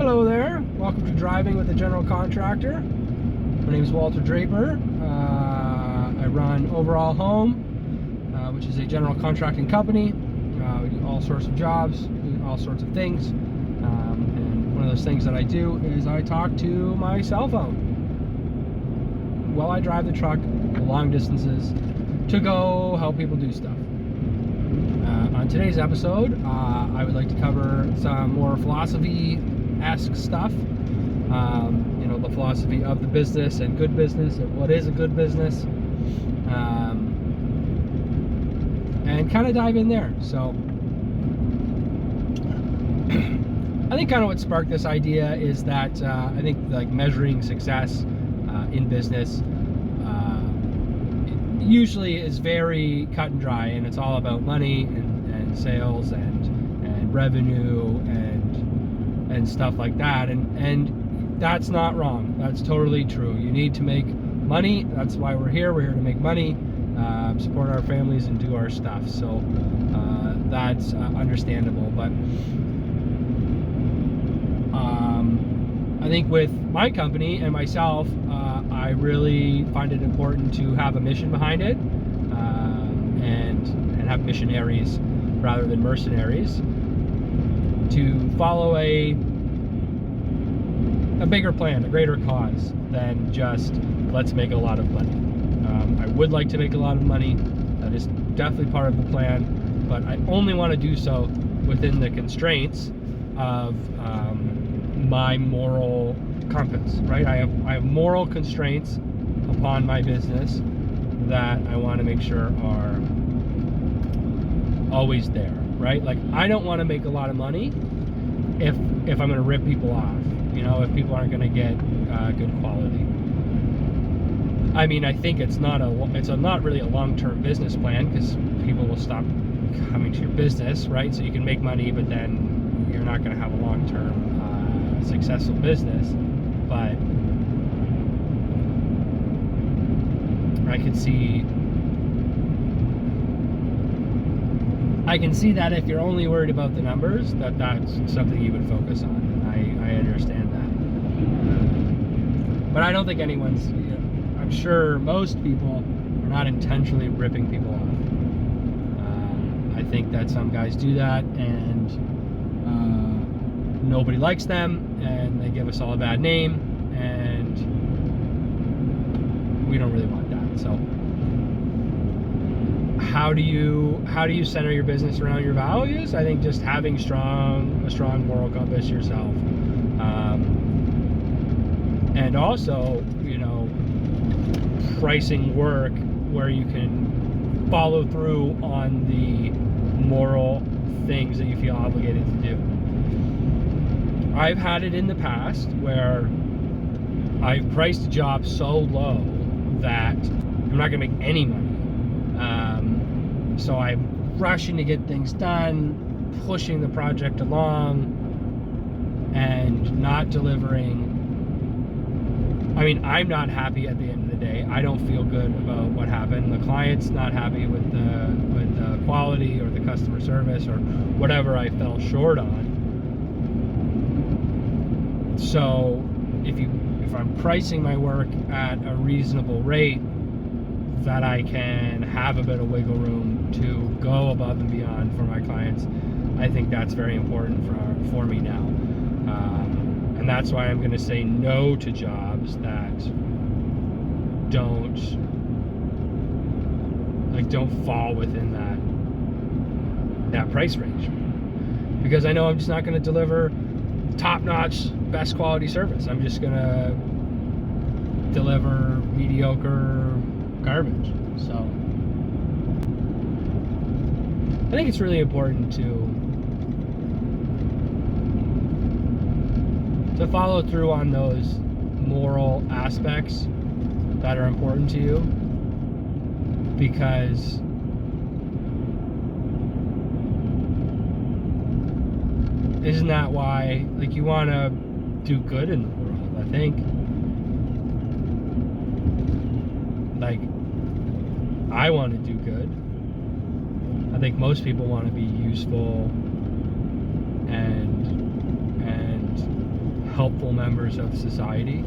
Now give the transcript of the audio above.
Hello there, welcome to Driving with a General Contractor. My name is Walter Draper. I run Overall Home, which is a general contracting company. We do all sorts of jobs, do all sorts of things. And one of those things that I do is I talk to my cell phone while I drive the truck long distances to go help people do stuff. On today's episode, I would like to cover some more philosophy-esque stuff. The philosophy of the business and good business, and what is a good business, and kind of dive in there. So I think kind of what sparked this idea is that I think like measuring success in business usually is very cut and dry, and it's all about money and sales and revenue and stuff like that, and that's not wrong. That's totally true. You need to make money. That's why we're here to make money, support our families and do our stuff. So that's understandable. But I think with my company and myself, I really find it important to have a mission behind it, and have missionaries rather than mercenaries, to follow a bigger plan, a greater cause than just let's make a lot of money. I would like to make a lot of money. That is definitely part of the plan, but I only want to do so within the constraints of my moral compass, right? I have moral constraints upon my business that I want to make sure are always there, right? Like, I don't want to make a lot of money if I'm going to rip people off, if people aren't going to get good quality. I mean, I think it's not really a long-term business plan, because people will stop coming to your business, right? So you can make money, but then you're not going to have a long-term successful business. But I can see that if you're only worried about the numbers, that's something you would focus on, and I understand that. But I don't think anyone's, I'm sure most people are not intentionally ripping people off. I think that some guys do that, and nobody likes them, and they give us all a bad name, and we don't really want that. So how do you center your business around your values? I think just having a strong moral compass yourself, and also pricing work where you can follow through on the moral things that you feel obligated to do. I've had it in the past where I've priced a job so low that I'm not going to make any money. So I'm rushing to get things done, pushing the project along, and not delivering. I mean, I'm not happy at the end of the day. I don't feel good about what happened. The client's not happy with the quality or the customer service or whatever I fell short on. So if I'm pricing my work at a reasonable rate, that I can have a bit of wiggle room to go above and beyond for my clients, I think that's very important for me now. And that's why I'm going to say no to jobs that don't fall within that price range, because I know I'm just not going to deliver top-notch, best quality service. I'm just going to deliver mediocre garbage. So I think it's really important to follow through on those moral aspects that are important to you, because isn't that why, like, you want to do good in the world? I think, like, I want to do good. I think most people want to be useful and helpful members of society.